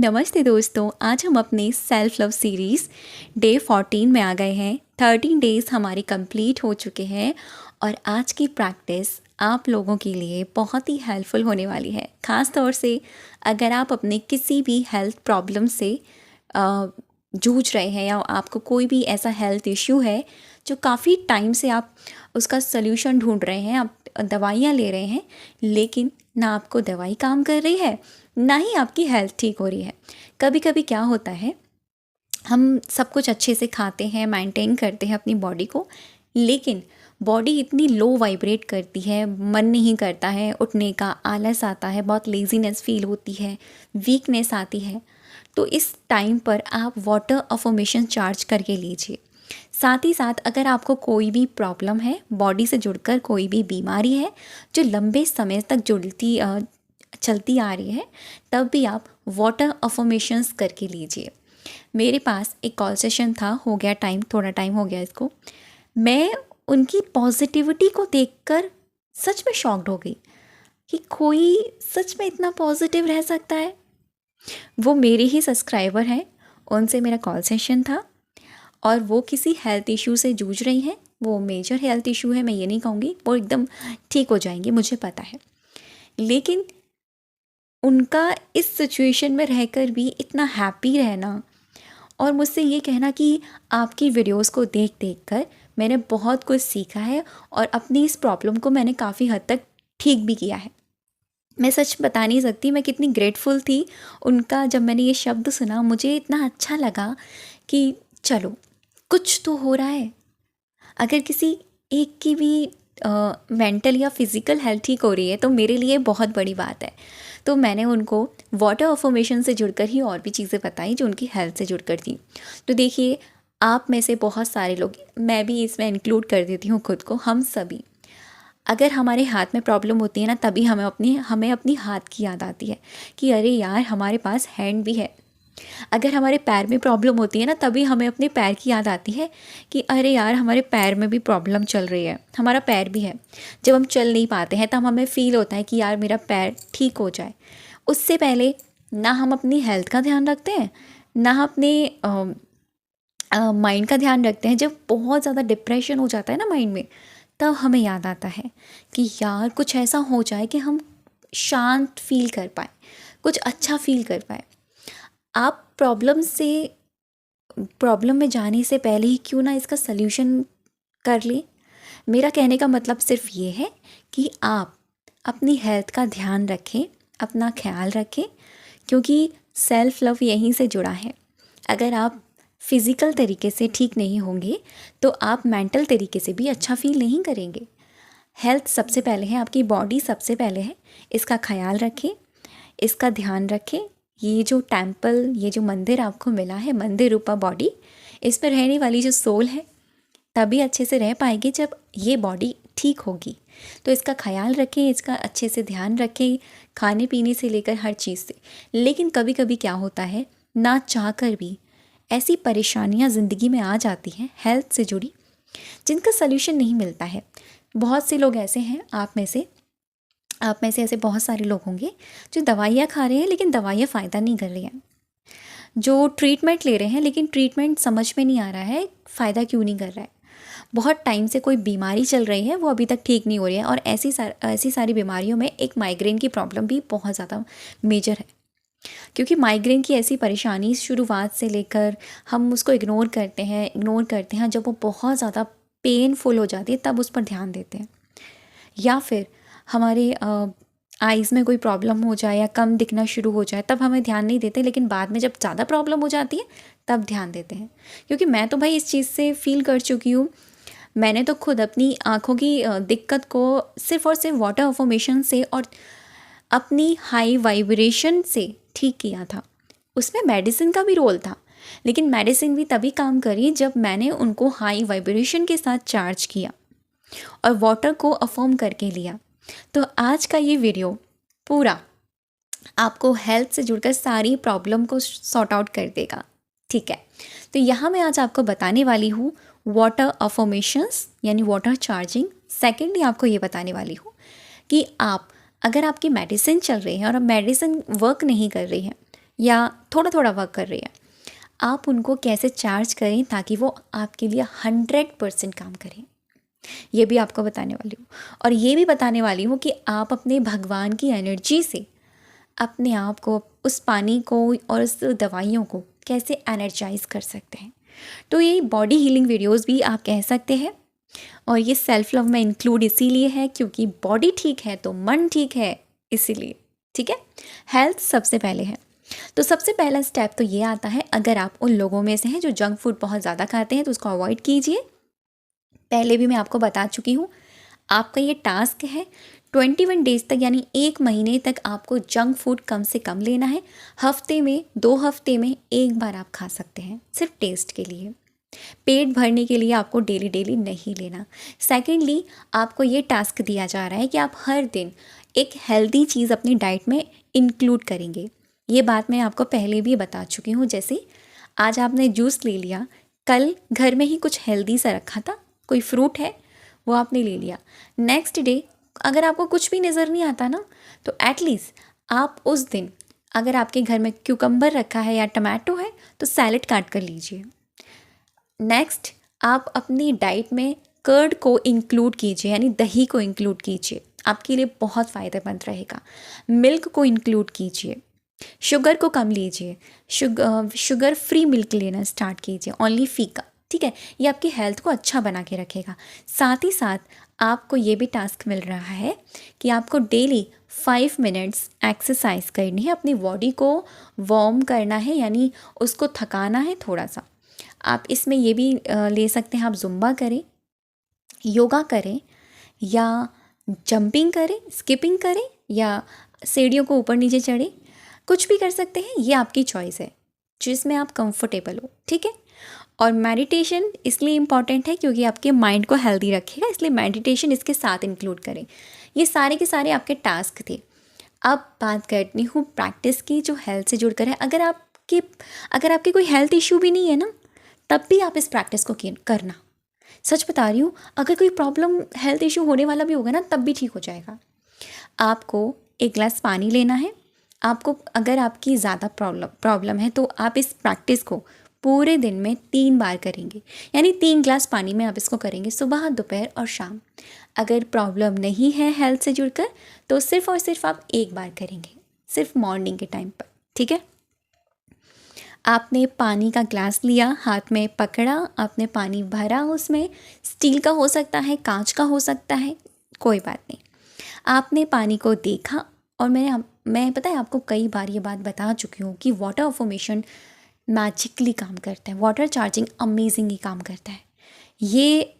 नमस्ते दोस्तों, आज हम अपने सेल्फ लव सीरीज़ डे 14 में आ गए हैं। 13 डेज़ हमारे कंप्लीट हो चुके हैं और आज की प्रैक्टिस आप लोगों के लिए बहुत ही हेल्पफुल होने वाली है। ख़ास तौर से अगर आप अपने किसी भी हेल्थ प्रॉब्लम से जूझ रहे हैं या आपको कोई भी ऐसा हेल्थ इश्यू है जो काफ़ी टाइम से आप उसका सल्यूशन ढूंढ रहे हैं, आप दवाइयाँ ले रहे हैं लेकिन ना आपको दवाई काम कर रही है ना ही आपकी हेल्थ ठीक हो रही है। कभी कभी क्या होता है, हम सब कुछ अच्छे से खाते हैं, मेंटेन करते हैं अपनी बॉडी को, लेकिन बॉडी इतनी लो वाइब्रेट करती है, मन नहीं करता है उठने का, आलस आता है, बहुत लेज़ीनेस फील होती है, वीकनेस आती है। तो इस टाइम पर आप वाटर अफर्मेशन चार्ज करके लीजिए। साथ ही साथ अगर आपको कोई भी प्रॉब्लम है, बॉडी से जुड़कर कोई भी बीमारी है जो लंबे समय तक चलती आ रही है, तब भी आप वाटर अफर्मेशंस करके लीजिए। मेरे पास एक कॉल सेशन था, हो गया टाइम, थोड़ा टाइम हो गया इसको। मैं उनकी पॉजिटिविटी को देखकर सच में शॉक्ड हो गई कि कोई सच में इतना पॉजिटिव रह सकता है। वो मेरे ही सब्सक्राइबर हैं, उनसे मेरा कॉल सेशन था और वो किसी हेल्थ इशू से जूझ रही हैं। वो मेजर हेल्थ इशू है, मैं ये नहीं कहूँगी, वो एकदम ठीक हो जाएंगी, मुझे पता है। लेकिन उनका इस सिचुएशन में रहकर भी इतना हैप्पी रहना और मुझसे ये कहना कि आपकी वीडियोस को देख देख कर मैंने बहुत कुछ सीखा है और अपनी इस प्रॉब्लम को मैंने काफ़ी हद तक ठीक भी किया है। मैं सच बता नहीं सकती मैं कितनी ग्रेटफुल थी उनका। जब मैंने ये शब्द सुना मुझे इतना अच्छा लगा कि चलो कुछ तो हो रहा है। अगर किसी एक की भी मेंटल या फिज़िकल हेल्थ ठीक हो रही है तो मेरे लिए बहुत बड़ी बात है। तो मैंने उनको वाटर अफर्मेशन से जुड़कर ही और भी चीज़ें बताई जो उनकी हेल्थ से जुड़कर थी। तो देखिए, आप में से बहुत सारे लोग, मैं भी इसमें इंक्लूड कर देती हूँ खुद को, हम सभी अगर हमारे हाथ में प्रॉब्लम होती है ना, तभी हमें अपनी हाथ की याद आती है कि अरे यार हमारे पास हैंड भी है। अगर हमारे पैर में प्रॉब्लम होती है ना, तभी हमें अपने पैर की याद आती है कि अरे यार हमारे पैर में भी प्रॉब्लम चल रही है, हमारा पैर भी है। जब हम चल नहीं पाते हैं तब हमें फ़ील होता है कि यार मेरा पैर ठीक हो जाए। उससे पहले ना हम अपनी हेल्थ का ध्यान रखते हैं, ना अपने माइंड का ध्यान रखते हैं। जब बहुत ज़्यादा डिप्रेशन हो जाता है ना माइंड में, तब हमें याद आता है कि यार कुछ ऐसा हो जाए कि हम शांत फील कर पाएँ, कुछ अच्छा फील कर पाएँ। आप प्रॉब्लम में जाने से पहले ही क्यों ना इसका सल्यूशन कर लें। मेरा कहने का मतलब सिर्फ ये है कि आप अपनी हेल्थ का ध्यान रखें, अपना ख्याल रखें, क्योंकि सेल्फ लव यहीं से जुड़ा है। अगर आप फिज़िकल तरीके से ठीक नहीं होंगे तो आप मेंटल तरीके से भी अच्छा फील नहीं करेंगे। हेल्थ सबसे पहले है, आपकी बॉडी सबसे पहले है। इसका ख्याल रखें, इसका ध्यान रखें। ये जो टेम्पल, ये जो मंदिर आपको मिला है, मंदिर रूपा बॉडी, इस पर रहने वाली जो सोल है तभी अच्छे से रह पाएगी जब ये बॉडी ठीक होगी। तो इसका ख्याल रखें, इसका अच्छे से ध्यान रखें, खाने पीने से लेकर हर चीज़ से। लेकिन कभी कभी क्या होता है, ना चाह कर भी ऐसी परेशानियां ज़िंदगी में आ जाती हैं हेल्थ से जुड़ी, जिनका सल्यूशन नहीं मिलता है। बहुत से लोग ऐसे हैं, आप में से ऐसे बहुत सारे लोग होंगे जो दवाइयाँ खा रहे हैं लेकिन दवाइयाँ फ़ायदा नहीं कर रही हैं, जो ट्रीटमेंट ले रहे हैं लेकिन ट्रीटमेंट समझ में नहीं आ रहा है फ़ायदा क्यों नहीं कर रहा है। बहुत टाइम से कोई बीमारी चल रही है, वो अभी तक ठीक नहीं हो रही है। और ऐसी सारी बीमारियों में एक माइग्रेन की प्रॉब्लम भी बहुत ज़्यादा मेजर है, क्योंकि माइग्रेन की ऐसी परेशानी शुरुआत से लेकर हम उसको इग्नोर करते हैं। जब वो बहुत ज़्यादा पेनफुल हो जाती है तब उस पर ध्यान देते हैं। या फिर हमारे आइज़ में कोई प्रॉब्लम हो जाए या कम दिखना शुरू हो जाए तब हमें ध्यान नहीं देते, लेकिन बाद में जब ज़्यादा प्रॉब्लम हो जाती है तब ध्यान देते हैं। क्योंकि मैं तो भाई इस चीज़ से फील कर चुकी हूँ। मैंने तो खुद अपनी आँखों की दिक्कत को सिर्फ़ और सिर्फ वाटर अफर्मेशन से और अपनी हाई वाइब्रेशन से ठीक किया था। उसमें मेडिसिन का भी रोल था, लेकिन मेडिसिन भी तभी काम करी जब मैंने उनको हाई वाइब्रेशन के साथ चार्ज किया और वाटर को अफर्म करके लिया। तो आज का ये वीडियो पूरा आपको हेल्थ से जुड़कर सारी प्रॉब्लम को सॉर्ट आउट कर देगा, ठीक है। तो यहाँ मैं आज आपको बताने वाली हूँ वाटर अफर्मेशंस यानी वाटर चार्जिंग। सेकेंडली आपको ये बताने वाली हूँ कि अगर आपकी मेडिसिन चल रही है और अब मेडिसिन वर्क नहीं कर रही है, या थोड़ा थोड़ा वर्क कर रही है, आप उनको कैसे चार्ज करें ताकि वो आपके लिए 100% काम करें, ये भी आपको बताने वाली हूँ। और ये भी बताने वाली हूँ कि आप अपने भगवान की एनर्जी से अपने आप को, उस पानी को और उस दवाइयों को कैसे एनर्जाइज कर सकते हैं। तो ये बॉडी हीलिंग वीडियोस भी आप कह सकते हैं, और ये सेल्फ लव में इंक्लूड इसीलिए है क्योंकि बॉडी ठीक है तो मन ठीक है, इसीलिए। ठीक है, हेल्थ सबसे पहले है। तो सबसे पहला स्टेप तो ये आता है, अगर आप उन लोगों में से हैं जो जंक फूड बहुत ज़्यादा खाते हैं तो उसको अवॉइड कीजिए। पहले भी मैं आपको बता चुकी हूँ, आपका ये टास्क है 21 डेज तक, यानी 1 महीने तक आपको जंक फूड कम से कम लेना है। हफ्ते में 2 हफ्ते में 1 बार आप खा सकते हैं, सिर्फ टेस्ट के लिए। पेट भरने के लिए आपको डेली डेली नहीं लेना। सेकेंडली, आपको ये टास्क दिया जा रहा है कि आप हर दिन एक हेल्दी चीज़ अपनी डाइट में इंक्लूड करेंगे। ये बात मैं आपको पहले भी बता चुकी हूँ। जैसे आज आपने जूस ले लिया, कल घर में ही कुछ हेल्दी सा रखा था, कोई फ्रूट है वो आपने ले लिया। नेक्स्ट डे अगर आपको कुछ भी नज़र नहीं आता ना, तो एटलीस्ट आप उस दिन, अगर आपके घर में क्यूकम्बर रखा है या टमाटो है, तो सैलेड काट कर लीजिए। नेक्स्ट, आप अपनी डाइट में कर्ड को इंक्लूड कीजिए, यानी दही को इंक्लूड कीजिए, आपके लिए बहुत फ़ायदेमंद रहेगा। मिल्क को इंक्लूड कीजिए, शुगर को कम लीजिए, शुगर फ्री मिल्क लेना स्टार्ट कीजिए, ओनली फीका। ठीक है, ये आपकी हेल्थ को अच्छा बना के रखेगा। साथ ही साथ आपको ये भी टास्क मिल रहा है कि आपको डेली 5 मिनट्स एक्सरसाइज करनी है, अपनी बॉडी को वार्म करना है, यानी उसको थकाना है थोड़ा सा। आप इसमें ये भी ले सकते हैं, आप जुम्बा करें, योगा करें, या जंपिंग करें, स्किपिंग करें, या सीढ़ियों को ऊपर नीचे चढ़ें, कुछ भी कर सकते हैं, ये आपकी चॉइस है जिसमें आप कंफर्टेबल हो। ठीक है, और मेडिटेशन इसलिए इम्पॉर्टेंट है क्योंकि आपके माइंड को हेल्दी रखेगा, इसलिए मेडिटेशन इसके साथ इंक्लूड करें। ये सारे के सारे आपके टास्क थे। अब बात करनी हूँ प्रैक्टिस की, जो हेल्थ से जुड़कर है। अगर आपके कोई हेल्थ इशू भी नहीं है ना, तब भी आप इस प्रैक्टिस को करना। सच बता रही हूँ, अगर कोई प्रॉब्लम, हेल्थ इशू होने वाला भी होगा ना, तब भी ठीक हो जाएगा। आपको 1 गिलास पानी लेना है। आपको अगर आपकी ज़्यादा प्रॉब्लम है तो आप इस प्रैक्टिस को पूरे दिन में 3 बार करेंगे, यानी 3 गिलास पानी में आप इसको करेंगे, सुबह, दोपहर और शाम। अगर प्रॉब्लम नहीं है हेल्थ से जुड़कर, तो सिर्फ और सिर्फ आप 1 बार करेंगे, सिर्फ मॉर्निंग के टाइम पर। ठीक है, आपने पानी का ग्लास लिया, हाथ में पकड़ा, आपने पानी भरा, उसमें स्टील का हो सकता है, कांच का हो सकता है, कोई बात नहीं। आपने पानी को देखा, और मैं पता है आपको कई बार ये बात बता चुकी हूँ कि वाटर अफर्मेशन मैजिकली काम करता है, वाटर चार्जिंग अमेजिंगली काम करता है। ये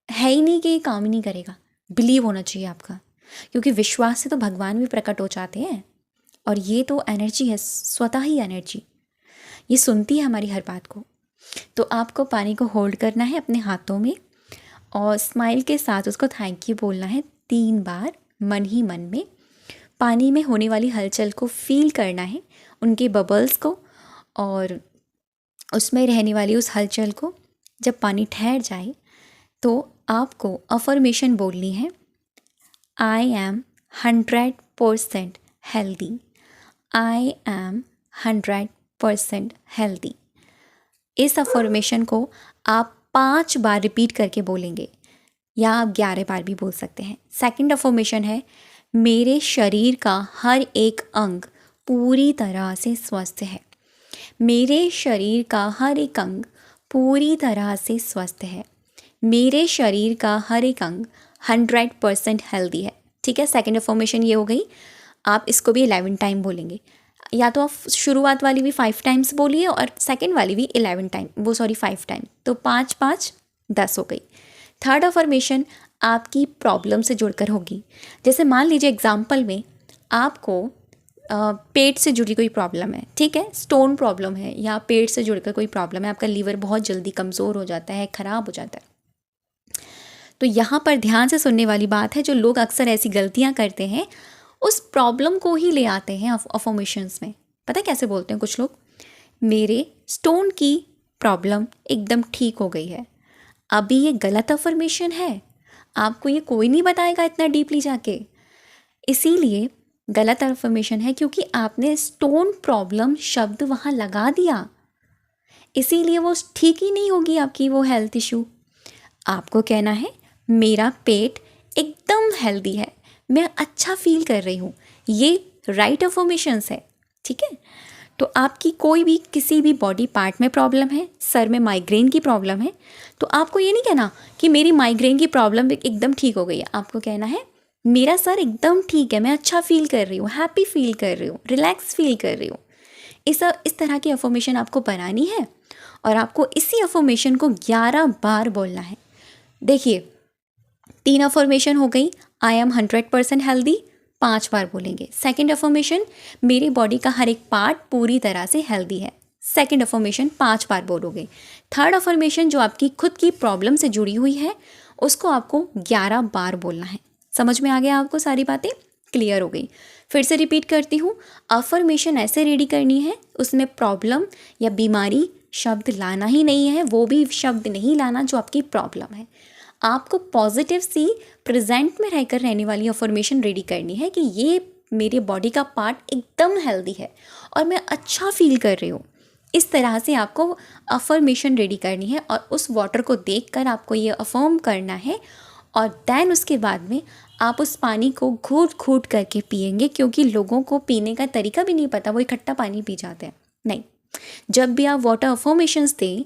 है ही नहीं कि ये काम ही नहीं करेगा, बिलीव होना चाहिए आपका, क्योंकि विश्वास से तो भगवान भी प्रकट हो जाते हैं, और ये तो एनर्जी है, स्वतः ही एनर्जी, ये सुनती है हमारी हर बात को। तो आपको पानी को होल्ड करना है अपने हाथों में, और स्माइल के साथ उसको थैंक यू बोलना है 3 बार, मन ही मन में। पानी में होने वाली हलचल को फील करना है, उनके बबल्स को, और उसमें रहने वाली उस हलचल को। जब पानी ठहर जाए तो आपको अफर्मेशन बोलनी है, I am 100% healthy, I am 100% healthy. इस अफर्मेशन को आप 5 बार रिपीट करके बोलेंगे, या आप 11 बार भी बोल सकते हैं। सेकंड अफर्मेशन है, मेरे शरीर का हर एक अंग पूरी तरह से स्वस्थ है, मेरे शरीर का हर एक अंग पूरी तरह से स्वस्थ है, मेरे शरीर का हर एक अंग 100% हेल्दी है। ठीक है, सेकंड अफर्मेशन ये हो गई। आप इसको भी 11 टाइम बोलेंगे, या तो आप शुरुआत वाली भी 5 टाइम्स बोलिए और सेकंड वाली भी 5 टाइम, तो 5 5 10 हो गई। थर्ड अफर्मेशन आपकी प्रॉब्लम से जुड़कर होगी। जैसे मान लीजिए एग्जाम्पल में आपको पेट से जुड़ी कोई प्रॉब्लम है, ठीक है, स्टोन प्रॉब्लम है, या पेट से जुड़कर कोई प्रॉब्लम है, आपका लीवर बहुत जल्दी कमज़ोर हो जाता है, ख़राब हो जाता है। तो यहाँ पर ध्यान से सुनने वाली बात है, जो लोग अक्सर ऐसी गलतियाँ करते हैं, उस प्रॉब्लम को ही ले आते हैं अफर्मेशंस में। पता है कैसे बोलते हैं कुछ लोग, मेरे स्टोन की प्रॉब्लम एकदम ठीक हो गई है। अभी ये गलत अफर्मेशन है, आपको ये कोई नहीं बताएगा इतना डीपली जाके। इसीलिए गलत अफर्मेशन है क्योंकि आपने स्टोन प्रॉब्लम शब्द वहाँ लगा दिया, इसीलिए वो ठीक ही नहीं होगी आपकी वो हेल्थ इशू। आपको कहना है मेरा पेट एकदम हेल्दी है, मैं अच्छा फील कर रही हूँ, ये राइट अफर्मेशंस है, ठीक है। तो आपकी कोई भी किसी भी बॉडी पार्ट में प्रॉब्लम है, सर में माइग्रेन की प्रॉब्लम है, तो आपको ये नहीं कहना कि मेरी माइग्रेन की प्रॉब्लम एकदम ठीक हो गई है। आपको कहना है मेरा सर एकदम ठीक है, मैं अच्छा फील कर रही हूँ, हैप्पी फील कर रही हूँ, रिलैक्स फील कर रही हूँ। इस तरह की अफर्मेशन आपको बनानी है और आपको इसी अफर्मेशन को 11 बार बोलना है। देखिए 3 अफर्मेशन हो गई, आई एम 100% हेल्दी, 5 बार बोलेंगे। सेकंड अफर्मेशन, मेरी बॉडी का हर एक पार्ट पूरी तरह से हेल्दी है, सेकंड अफर्मेशन 5 बार बोलोगे। थर्ड अफर्मेशन जो आपकी खुद की प्रॉब्लम से जुड़ी हुई है उसको आपको 11 बार बोलना है। समझ में आ गया आपको? सारी बातें क्लियर हो गई। फिर से रिपीट करती हूँ, अफर्मेशन ऐसे रेडी करनी है उसमें प्रॉब्लम या बीमारी शब्द लाना ही नहीं है, वो भी शब्द नहीं लाना जो आपकी प्रॉब्लम है। आपको पॉजिटिव सी प्रेजेंट में रहकर रहने वाली अफर्मेशन रेडी करनी है कि ये मेरे बॉडी का पार्ट एकदम हेल्दी है और मैं अच्छा फील कर रही हूँ। इस तरह से आपको अफर्मेशन रेडी करनी है और उस वाटर को देखकर आपको ये अफर्म करना है और देन उसके बाद में आप उस पानी को घूट घूट करके पिएंगे, क्योंकि लोगों को पीने का तरीका भी नहीं पता, वो इकट्ठा पानी पी जाते हैं। नहीं, जब भी आप वाटर अफर्मेशंस दें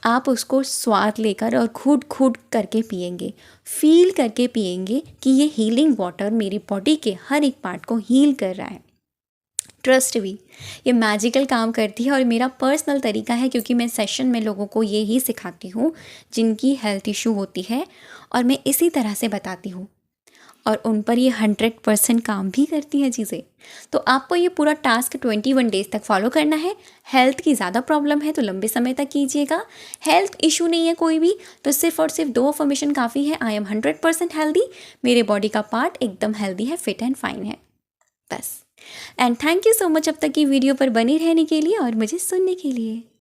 आप उसको स्वाद लेकर और घूट घूट करके पिएंगे, फील करके पिएंगे कि ये हीलिंग वाटर मेरी बॉडी के हर एक पार्ट को हील कर रहा है। ट्रस्ट भी ये मैजिकल काम करती है और मेरा पर्सनल तरीका है, क्योंकि मैं सेशन में लोगों को ये ही सिखाती हूँ जिनकी हेल्थ इशू होती है और मैं इसी तरह से बताती हूँ और उन पर ये 100% काम भी करती हैं चीज़ें। तो आपको ये पूरा टास्क 21 डेज़ तक फॉलो करना है। हेल्थ की ज़्यादा प्रॉब्लम है तो लंबे समय तक कीजिएगा, हेल्थ इशू नहीं है कोई भी तो सिर्फ और सिर्फ 2 अफर्मेशन काफ़ी है। आई एम 100% हेल्दी, मेरे बॉडी का पार्ट एकदम हेल्दी है, फिट एंड फाइन है, बस। And thank you so much अब तक की वीडियो पर बने रहने के लिए और मुझे सुनने के लिए।